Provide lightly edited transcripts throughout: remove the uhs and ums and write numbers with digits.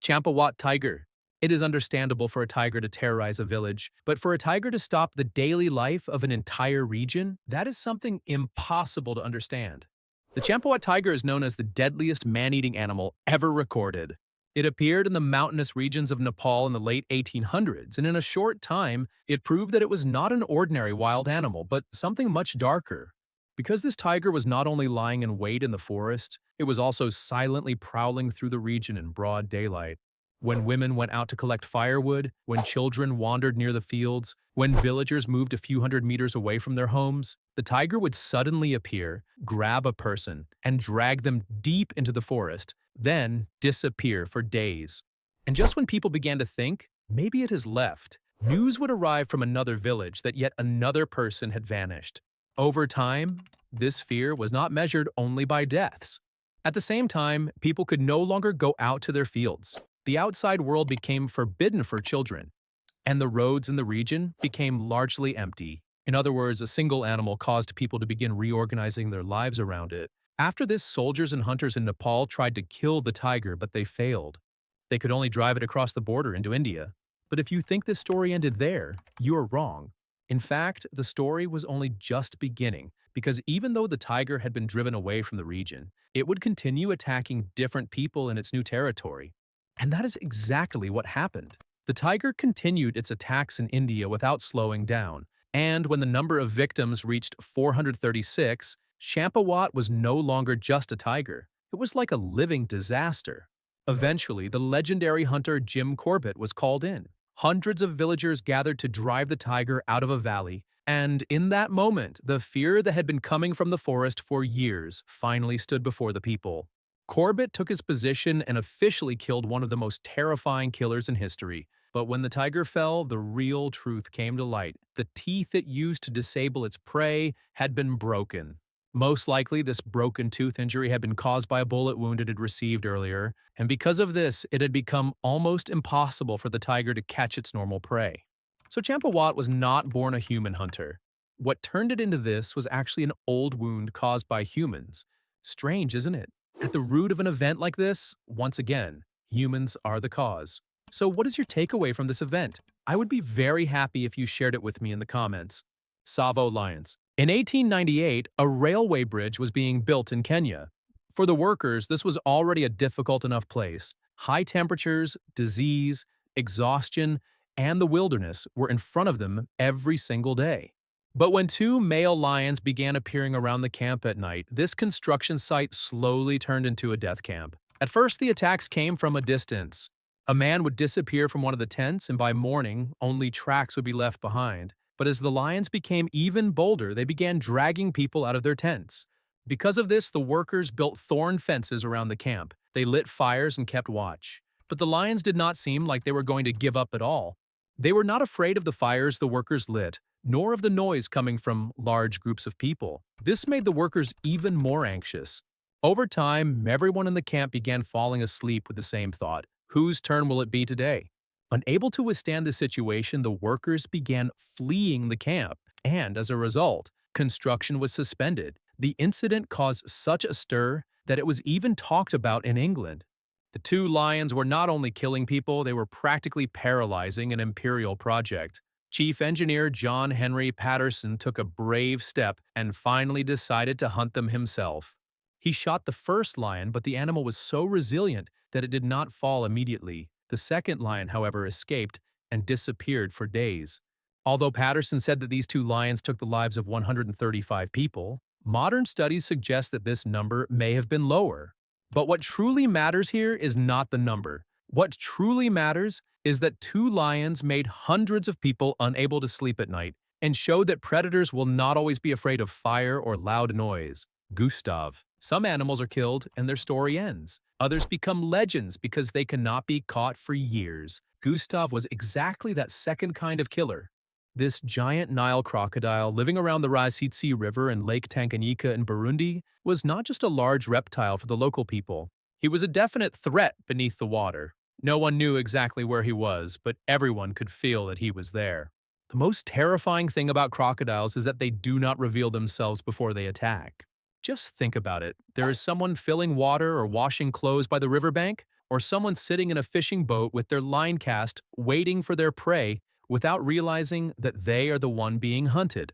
Champawat Tiger. It is understandable for a tiger to terrorize a village, but for a tiger to stop the daily life of an entire region, that is something impossible to understand. The Champawat tiger is known as the deadliest man-eating animal ever recorded. It appeared in the mountainous regions of Nepal in the late 1800s, and in a short time, it proved that it was not an ordinary wild animal, but something much darker. Because this tiger was not only lying in wait in the forest, it was also silently prowling through the region in broad daylight. When women went out to collect firewood, when children wandered near the fields, when villagers moved a few hundred meters away from their homes, the tiger would suddenly appear, grab a person, and drag them deep into the forest, then disappear for days. And just when people began to think, maybe it has left, news would arrive from another village that yet another person had vanished. Over time, this fear was not measured only by deaths. At the same time, people could no longer go out to their fields. The outside world became forbidden for children, and the roads in the region became largely empty. In other words, a single animal caused people to begin reorganizing their lives around it. After this, soldiers and hunters in Nepal tried to kill the tiger, but they failed. They could only drive it across the border into India. But if you think this story ended there, you are wrong. In fact, the story was only just beginning, because even though the tiger had been driven away from the region, it would continue attacking different people in its new territory. And that is exactly what happened. The tiger continued its attacks in India without slowing down, and when the number of victims reached 436, Champawat was no longer just a tiger. It was like a living disaster. Eventually, the legendary hunter Jim Corbett was called in. Hundreds of villagers gathered to drive the tiger out of a valley, and in that moment, the fear that had been coming from the forest for years finally stood before the people. Corbett took his position and officially killed one of the most terrifying killers in history. But when the tiger fell, the real truth came to light. The teeth it used to disable its prey had been broken. Most likely, this broken tooth injury had been caused by a bullet wound it had received earlier, and because of this, it had become almost impossible for the tiger to catch its normal prey. So Champawat was not born a human hunter. What turned it into this was actually an old wound caused by humans. Strange, isn't it? At the root of an event like this, once again, humans are the cause. So what is your takeaway from this event? I would be very happy if you shared it with me in the comments. Tsavo Lions. In 1898, a railway bridge was being built in Kenya. For the workers, this was already a difficult enough place. High temperatures, disease, exhaustion, and the wilderness were in front of them every single day. But when two male lions began appearing around the camp at night, this construction site slowly turned into a death camp. At first, the attacks came from a distance. A man would disappear from one of the tents, and by morning, only tracks would be left behind. But as the lions became even bolder, they began dragging people out of their tents. Because of this, the workers built thorn fences around the camp. They lit fires and kept watch. But the lions did not seem like they were going to give up at all. They were not afraid of the fires the workers lit, nor of the noise coming from large groups of people. This made the workers even more anxious. Over time, everyone in the camp began falling asleep with the same thought: whose turn will it be today? Unable to withstand the situation, the workers began fleeing the camp, and as a result, construction was suspended. The incident caused such a stir that it was even talked about in England. The two lions were not only killing people, they were practically paralyzing an imperial project. Chief Engineer John Henry Patterson took a brave step and finally decided to hunt them himself. He shot the first lion, but the animal was so resilient that it did not fall immediately. The second lion, however, escaped and disappeared for days. Although Patterson said that these two lions took the lives of 135 people, modern studies suggest that this number may have been lower. But what truly matters here is not the number. What truly matters is that two lions made hundreds of people unable to sleep at night and showed that predators will not always be afraid of fire or loud noise. Gustave. Some animals are killed and their story ends. Others become legends because they cannot be caught for years. Gustave was exactly that second kind of killer. This giant Nile crocodile living around the Rusizi River and Lake Tanganyika in Burundi was not just a large reptile for the local people. He was a definite threat beneath the water. No one knew exactly where he was, but everyone could feel that he was there. The most terrifying thing about crocodiles is that they do not reveal themselves before they attack. Just think about it. There is someone filling water or washing clothes by the riverbank, or someone sitting in a fishing boat with their line cast, waiting for their prey without realizing that they are the one being hunted.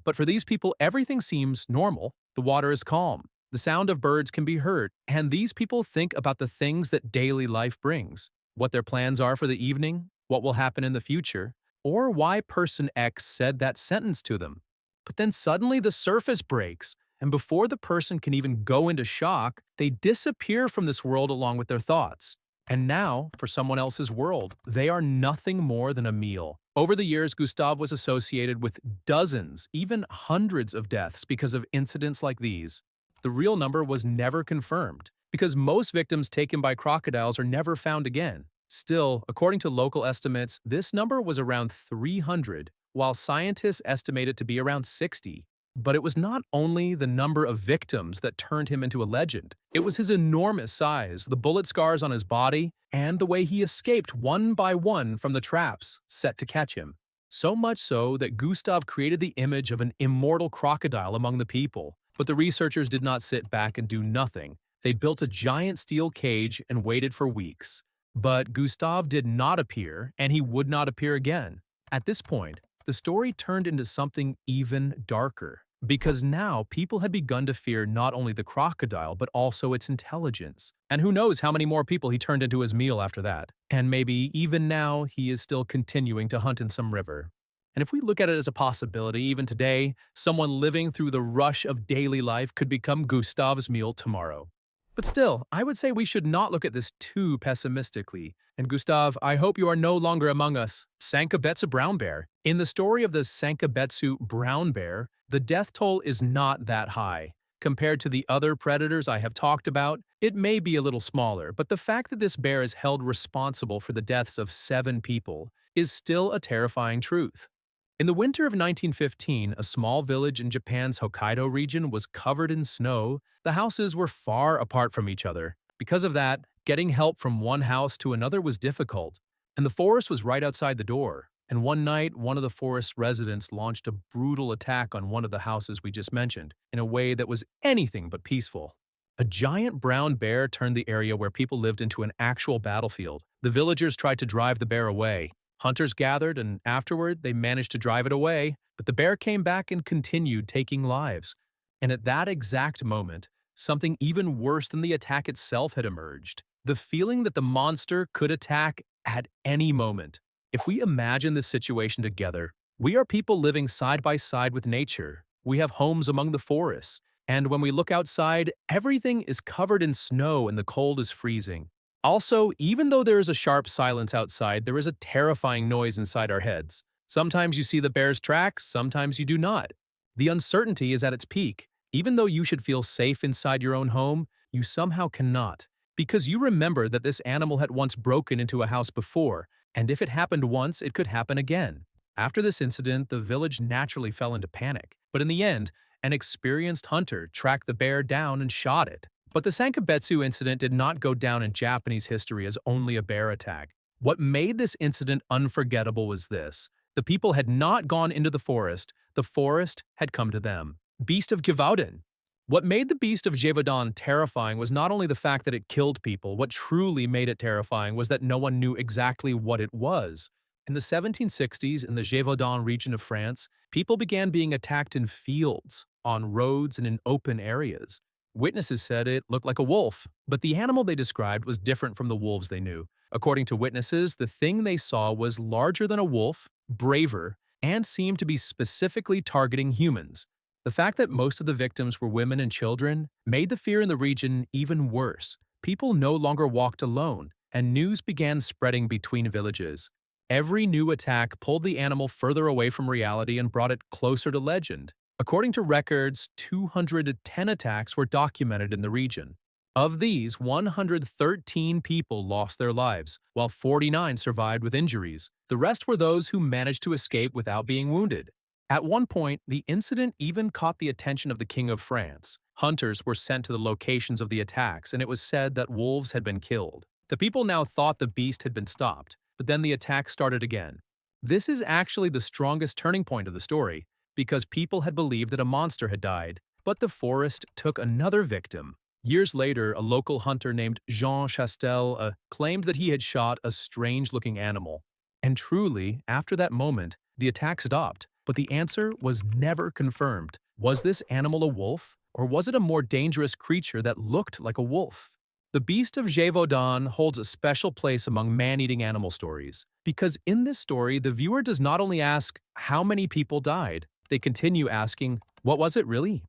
But for these people, everything seems normal. The water is calm. The sound of birds can be heard, and these people think about the things that daily life brings, what their plans are for the evening, what will happen in the future, or why person X said that sentence to them. But then suddenly the surface breaks, and before the person can even go into shock, they disappear from this world along with their thoughts. And now, for someone else's world, they are nothing more than a meal. Over the years, Gustave was associated with dozens, even hundreds of deaths because of incidents like these. The real number was never confirmed, because most victims taken by crocodiles are never found again. Still, according to local estimates, this number was around 300, while scientists estimate it to be around 60. But it was not only the number of victims that turned him into a legend. It was his enormous size, the bullet scars on his body, and the way he escaped one by one from the traps set to catch him. So much so that Gustave created the image of an immortal crocodile among the people. But the researchers did not sit back and do nothing. They built a giant steel cage and waited for weeks. But Gustave did not appear, and he would not appear again. At this point, the story turned into something even darker. Because now people had begun to fear not only the crocodile, but also its intelligence. And who knows how many more people he turned into his meal after that. And maybe even now he is still continuing to hunt in some river. And if we look at it as a possibility, even today, someone living through the rush of daily life could become Gustave's meal tomorrow. But still, I would say we should not look at this too pessimistically. And Gustave, I hope you are no longer among us. Sankebetsu brown bear. In the story of the Sankebetsu brown bear, the death toll is not that high. Compared to the other predators I have talked about, it may be a little smaller, but the fact that this bear is held responsible for the deaths of 7 people is still a terrifying truth. In the winter of 1915, a small village in Japan's Hokkaido region was covered in snow. The houses were far apart from each other. Because of that, getting help from one house to another was difficult, and the forest was right outside the door. And one night, one of the forest residents launched a brutal attack on one of the houses we just mentioned, in a way that was anything but peaceful. A giant brown bear turned the area where people lived into an actual battlefield. The villagers tried to drive the bear away. Hunters gathered, and afterward, they managed to drive it away, but the bear came back and continued taking lives. And at that exact moment, something even worse than the attack itself had emerged. The feeling that the monster could attack at any moment. If we imagine this situation together, we are people living side by side with nature. We have homes among the forests, and when we look outside, everything is covered in snow and the cold is freezing. Also, even though there is a sharp silence outside, there is a terrifying noise inside our heads. Sometimes you see the bear's tracks, sometimes you do not. The uncertainty is at its peak. Even though you should feel safe inside your own home, you somehow cannot. Because you remember that this animal had once broken into a house before, and if it happened once, it could happen again. After this incident, the village naturally fell into panic. But in the end, an experienced hunter tracked the bear down and shot it. But the Sankebetsu incident did not go down in Japanese history as only a bear attack. What made this incident unforgettable was this. The people had not gone into the forest had come to them. Beast of Gévaudan. What made the Beast of Gévaudan terrifying was not only the fact that it killed people, what truly made it terrifying was that no one knew exactly what it was. In the 1760s, in the Gévaudan region of France, people began being attacked in fields, on roads, and in open areas. Witnesses said it looked like a wolf, but the animal they described was different from the wolves they knew. According to witnesses, the thing they saw was larger than a wolf, braver, and seemed to be specifically targeting humans. The fact that most of the victims were women and children made the fear in the region even worse. People no longer walked alone, and news began spreading between villages. Every new attack pulled the animal further away from reality and brought it closer to legend. According to records, 210 attacks were documented in the region. Of these, 113 people lost their lives, while 49 survived with injuries. The rest were those who managed to escape without being wounded. At one point, the incident even caught the attention of the King of France. Hunters were sent to the locations of the attacks, and it was said that wolves had been killed. The people now thought the beast had been stopped, but then the attack started again. This is actually the strongest turning point of the story, because people had believed that a monster had died, but the forest took another victim. Years later, a local hunter named Jean Chastel claimed that he had shot a strange-looking animal. And truly, after that moment, the attack stopped, but the answer was never confirmed. Was this animal a wolf, or was it a more dangerous creature that looked like a wolf? The Beast of Gévaudan holds a special place among man-eating animal stories, because in this story, the viewer does not only ask how many people died, they continue asking, what was it really?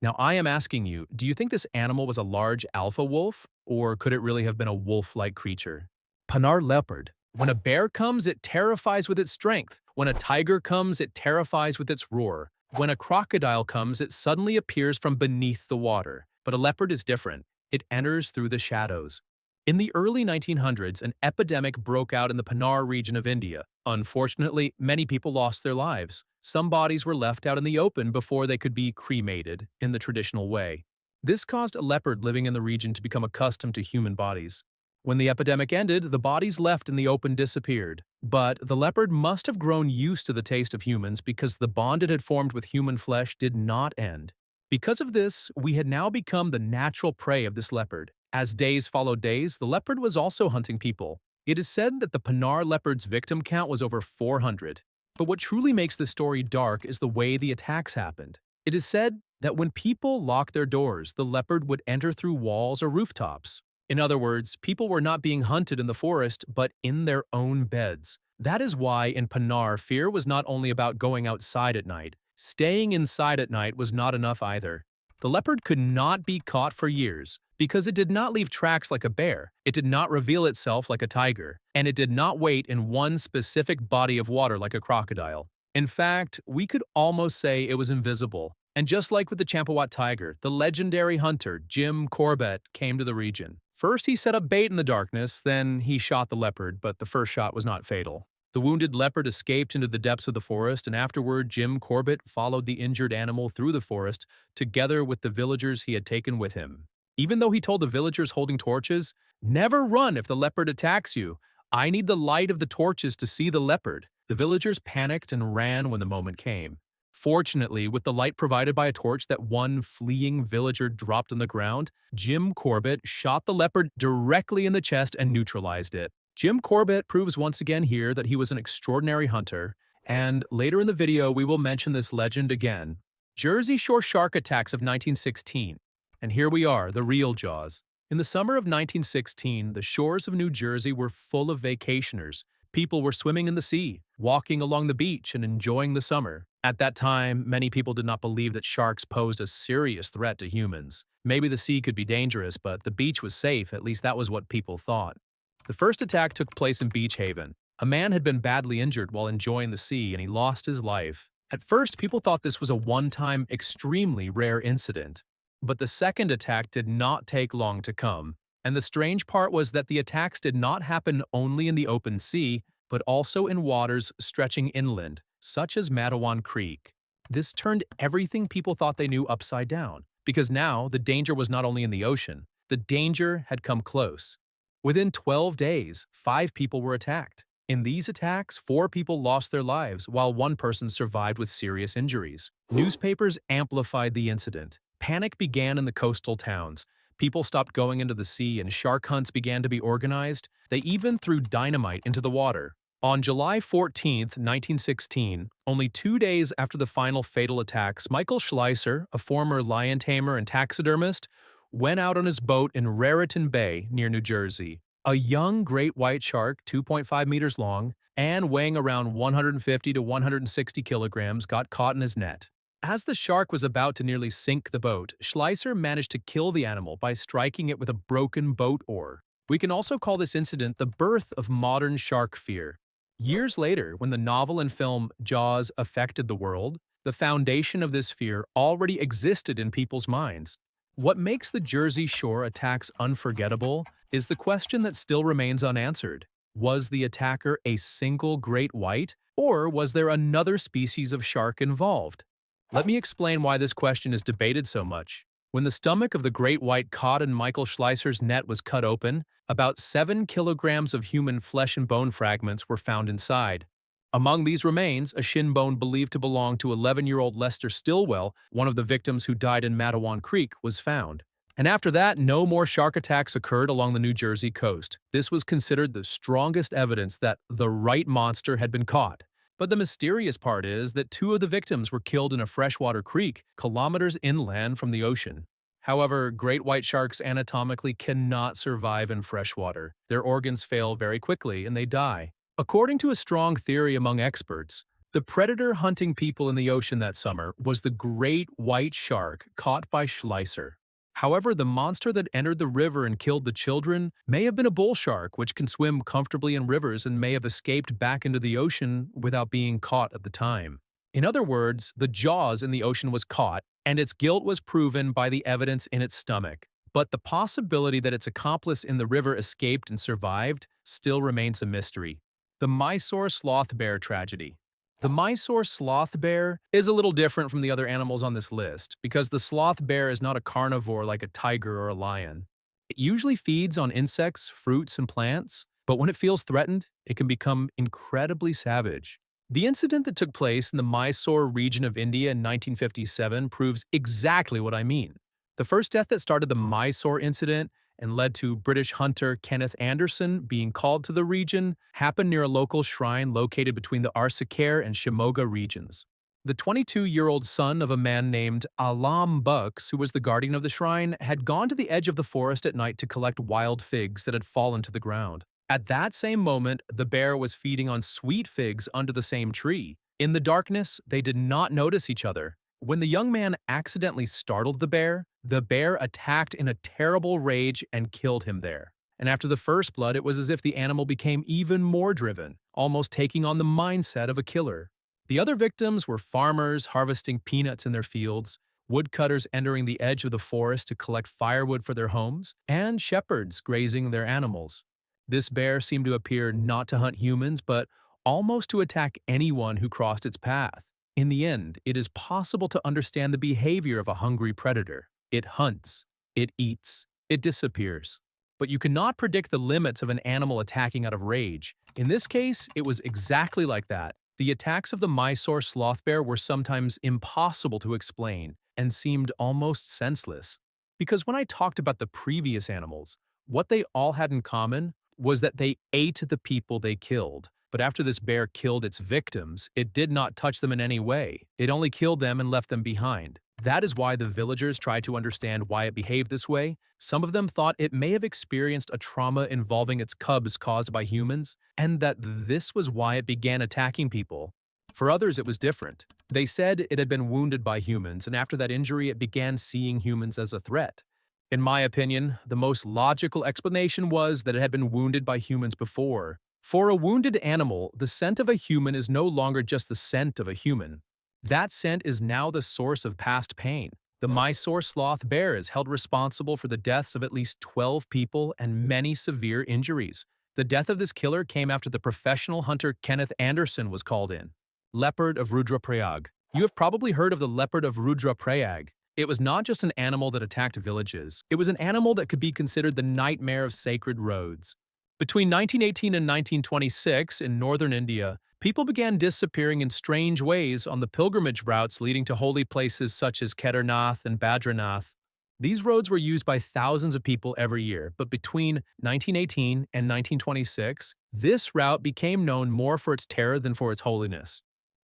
Now, I am asking you, do you think this animal was a large alpha wolf, or could it really have been a wolf-like creature? Panar Leopard. When a bear comes, it terrifies with its strength. When a tiger comes, it terrifies with its roar. When a crocodile comes, it suddenly appears from beneath the water. But a leopard is different. It enters through the shadows. In the early 1900s, an epidemic broke out in the Panar region of India. Unfortunately, many people lost their lives. Some bodies were left out in the open before they could be cremated in the traditional way. This caused a leopard living in the region to become accustomed to human bodies. When the epidemic ended, the bodies left in the open disappeared. But the leopard must have grown used to the taste of humans because the bond it had formed with human flesh did not end. Because of this, we had now become the natural prey of this leopard. As days followed days, the leopard was also hunting people. It is said that the Panar leopard's victim count was over 400. But what truly makes this story dark is the way the attacks happened. It is said that when people locked their doors, the leopard would enter through walls or rooftops. In other words, people were not being hunted in the forest, but in their own beds. That is why in Panar, fear was not only about going outside at night. Staying inside at night was not enough either. The leopard could not be caught for years because it did not leave tracks like a bear, it did not reveal itself like a tiger, and it did not wait in one specific body of water like a crocodile. In fact, we could almost say it was invisible. And just like with the Champawat Tiger, the legendary hunter Jim Corbett came to the region. First, he set up bait in the darkness, then he shot the leopard, but the first shot was not fatal. The wounded leopard escaped into the depths of the forest, and afterward, Jim Corbett followed the injured animal through the forest, together with the villagers he had taken with him. Even though he told the villagers holding torches, "Never run if the leopard attacks you. I need the light of the torches to see the leopard." The villagers panicked and ran when the moment came. Fortunately, with the light provided by a torch that one fleeing villager dropped on the ground, Jim Corbett shot the leopard directly in the chest and neutralized it. Jim Corbett proves once again here that he was an extraordinary hunter, and later in the video we will mention this legend again. Jersey Shore shark attacks of 1916. And here we are, the real Jaws. In the summer of 1916, the shores of New Jersey were full of vacationers. People were swimming in the sea, walking along the beach, and enjoying the summer. At that time, many people did not believe that sharks posed a serious threat to humans. Maybe the sea could be dangerous, but the beach was safe, at least that was what people thought. The first attack took place in Beach Haven. A man had been badly injured while enjoying the sea, and he lost his life. At first, people thought this was a one-time, extremely rare incident. But the second attack did not take long to come. And the strange part was that the attacks did not happen only in the open sea, but also in waters stretching inland, such as Matawan Creek. This turned everything people thought they knew upside down, because now the danger was not only in the ocean, the danger had come close. Within 12 days, 5 people were attacked. In these attacks, 4 people lost their lives, while 1 person survived with serious injuries. Newspapers amplified the incident. Panic began in the coastal towns. People stopped going into the sea and shark hunts began to be organized. They even threw dynamite into the water. On July 14, 1916, only 2 days after the final fatal attacks, Michael Schleicher, a former lion tamer and taxidermist, went out on his boat in Raritan Bay near New Jersey. A young great white shark, 2.5 meters long, and weighing around 150 to 160 kilograms, got caught in his net. As the shark was about to nearly sink the boat, Schleicher managed to kill the animal by striking it with a broken boat oar. We can also call this incident the birth of modern shark fear. Years later, when the novel and film Jaws affected the world, the foundation of this fear already existed in people's minds. What makes the Jersey Shore attacks unforgettable is the question that still remains unanswered. Was the attacker a single great white, or was there another species of shark involved? Let me explain why this question is debated so much. When the stomach of the great white caught in Michael Schleicher's net was cut open, about 7 kilograms of human flesh and bone fragments were found inside. Among these remains, a shin bone believed to belong to 11-year-old Lester Stilwell, one of the victims who died in Matawan Creek, was found. And after that, no more shark attacks occurred along the New Jersey coast. This was considered the strongest evidence that the right monster had been caught. But the mysterious part is that two of the victims were killed in a freshwater creek, kilometers inland from the ocean. However, great white sharks anatomically cannot survive in freshwater. Their organs fail very quickly and they die. According to a strong theory among experts, the predator hunting people in the ocean that summer was the great white shark caught by Schleicher. However, the monster that entered the river and killed the children may have been a bull shark, which can swim comfortably in rivers and may have escaped back into the ocean without being caught at the time. In other words, the jaws in the ocean was caught, and its guilt was proven by the evidence in its stomach. But the possibility that its accomplice in the river escaped and survived still remains a mystery. The Mysore sloth bear tragedy. The Mysore sloth bear is a little different from the other animals on this list because the sloth bear is not a carnivore like a tiger or a lion. It usually feeds on insects, fruits, and plants, but when it feels threatened, it can become incredibly savage. The incident that took place in the Mysore region of India in 1957 proves exactly what I mean. The first death that started the Mysore incident and led to British hunter Kenneth Anderson being called to the region, happened near a local shrine located between the Arsikar and Shimoga regions. The 22-year-old son of a man named Alam Bucks, who was the guardian of the shrine, had gone to the edge of the forest at night to collect wild figs that had fallen to the ground. At that same moment, the bear was feeding on sweet figs under the same tree. In the darkness, they did not notice each other. When the young man accidentally startled the bear attacked in a terrible rage and killed him there. And after the first blood, it was as if the animal became even more driven, almost taking on the mindset of a killer. The other victims were farmers harvesting peanuts in their fields, woodcutters entering the edge of the forest to collect firewood for their homes, and shepherds grazing their animals. This bear seemed to appear not to hunt humans, but almost to attack anyone who crossed its path. In the end, it is possible to understand the behavior of a hungry predator. It hunts, it eats, it disappears. But you cannot predict the limits of an animal attacking out of rage. In this case, it was exactly like that. The attacks of the Mysore sloth bear were sometimes impossible to explain and seemed almost senseless. Because when I talked about the previous animals, what they all had in common was that they ate the people they killed. But after this bear killed its victims, it did not touch them in any way. It only killed them and left them behind. That is why the villagers tried to understand why it behaved this way. Some of them thought it may have experienced a trauma involving its cubs caused by humans, and that this was why it began attacking people. For others, it was different. They said it had been wounded by humans, and after that injury, it began seeing humans as a threat. In my opinion, the most logical explanation was that it had been wounded by humans before. For a wounded animal, the scent of a human is no longer just the scent of a human. That scent is now the source of past pain. The Mysore sloth bear is held responsible for the deaths of at least 12 people and many severe injuries. The death of this killer came after the professional hunter Kenneth Anderson was called in. Leopard of Rudraprayag. You have probably heard of the Leopard of Rudraprayag. It was not just an animal that attacked villages. It was an animal that could be considered the nightmare of sacred roads. Between 1918 and 1926, in northern India, people began disappearing in strange ways on the pilgrimage routes leading to holy places such as Kedarnath and Badranath. These roads were used by thousands of people every year, but between 1918 and 1926, this route became known more for its terror than for its holiness.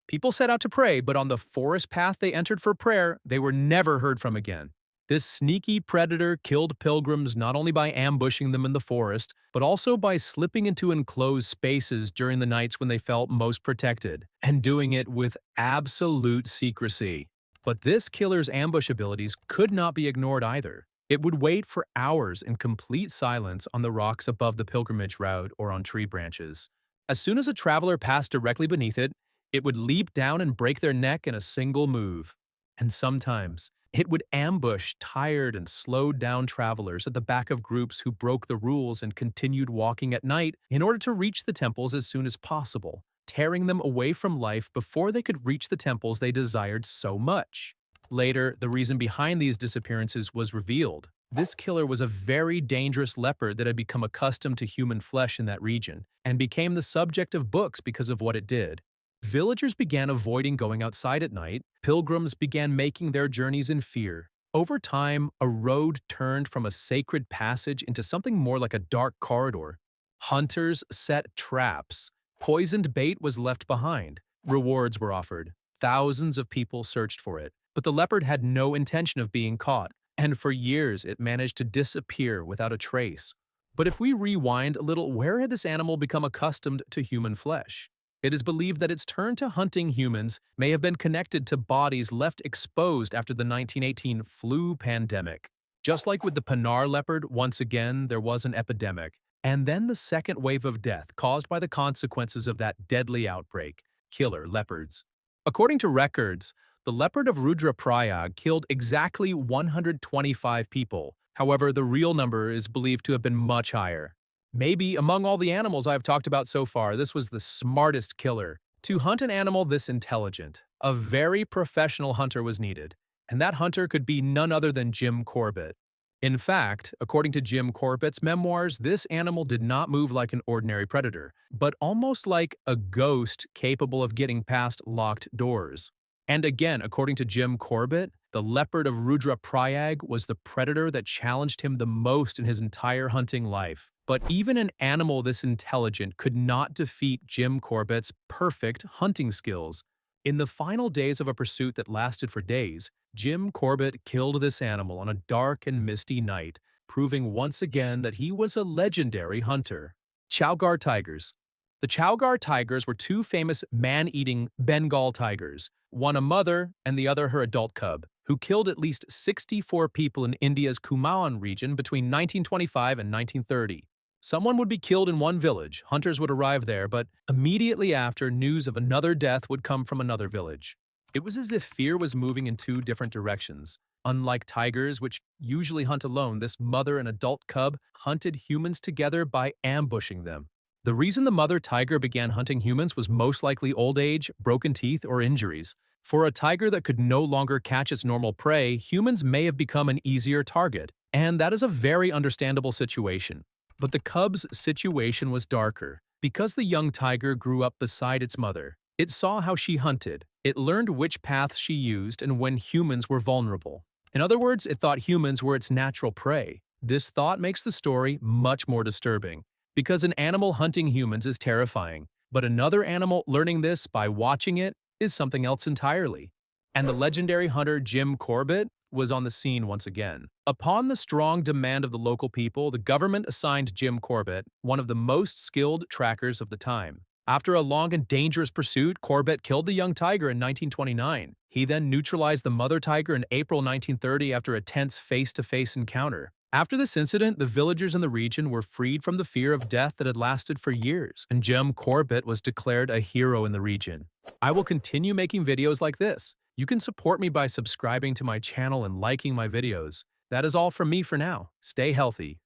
People set out to pray, but on the forest path they entered for prayer, they were never heard from again. This sneaky predator killed pilgrims not only by ambushing them in the forest, but also by slipping into enclosed spaces during the nights when they felt most protected, and doing it with absolute secrecy. But this killer's ambush abilities could not be ignored either. It would wait for hours in complete silence on the rocks above the pilgrimage route or on tree branches. As soon as a traveler passed directly beneath it, it would leap down and break their neck in a single move. And sometimes, it would ambush tired and slowed down travelers at the back of groups who broke the rules and continued walking at night in order to reach the temples as soon as possible, tearing them away from life before they could reach the temples they desired so much. Later, the reason behind these disappearances was revealed. This killer was a very dangerous leopard that had become accustomed to human flesh in that region and became the subject of books because of what it did. Villagers began avoiding going outside at night. Pilgrims began making their journeys in fear. Over time, a road turned from a sacred passage into something more like a dark corridor. Hunters set traps. Poisoned bait was left behind. Rewards were offered. Thousands of people searched for it. But the leopard had no intention of being caught, and for years it managed to disappear without a trace. But if we rewind a little, where had this animal become accustomed to human flesh? It is believed that its turn to hunting humans may have been connected to bodies left exposed after the 1918 flu pandemic. Just like with the Panar leopard, once again there was an epidemic, and then the second wave of death caused by the consequences of that deadly outbreak, killer leopards. According to records, the Leopard of Rudraprayag killed exactly 125 people. However, the real number is believed to have been much higher. Maybe among all the animals I've talked about so far, this was the smartest killer. To hunt an animal this intelligent, a very professional hunter was needed, and that hunter could be none other than Jim Corbett. In fact, according to Jim Corbett's memoirs, this animal did not move like an ordinary predator, but almost like a ghost capable of getting past locked doors. And again, according to Jim Corbett, the Leopard of Rudraprayag was the predator that challenged him the most in his entire hunting life. But even an animal this intelligent could not defeat Jim Corbett's perfect hunting skills. In the final days of a pursuit that lasted for days, Jim Corbett killed this animal on a dark and misty night, proving once again that he was a legendary hunter. Chowgarh Tigers. The Chowgarh Tigers were two famous man-eating Bengal tigers, one a mother and the other her adult cub, who killed at least 64 people in India's Kumaon region between 1925 and 1930. Someone would be killed in one village, hunters would arrive there, but immediately after, news of another death would come from another village. It was as if fear was moving in two different directions. Unlike tigers, which usually hunt alone, this mother and adult cub hunted humans together by ambushing them. The reason the mother tiger began hunting humans was most likely old age, broken teeth, or injuries. For a tiger that could no longer catch its normal prey, humans may have become an easier target, and that is a very understandable situation. But the cub's situation was darker. Because the young tiger grew up beside its mother, it saw how she hunted. It learned which paths she used and when humans were vulnerable. In other words, it thought humans were its natural prey. This thought makes the story much more disturbing, because an animal hunting humans is terrifying, but another animal learning this by watching it is something else entirely. And the legendary hunter Jim Corbett was on the scene once again. Upon the strong demand of the local people, the government assigned Jim Corbett, one of the most skilled trackers of the time. After a long and dangerous pursuit, Corbett killed the young tiger in 1929. He then neutralized the mother tiger in April 1930 after a tense face-to-face encounter. After this incident, the villagers in the region were freed from the fear of death that had lasted for years, and Jim Corbett was declared a hero in the region. I will continue making videos like this. You can support me by subscribing to my channel and liking my videos. That is all from me for now. Stay healthy.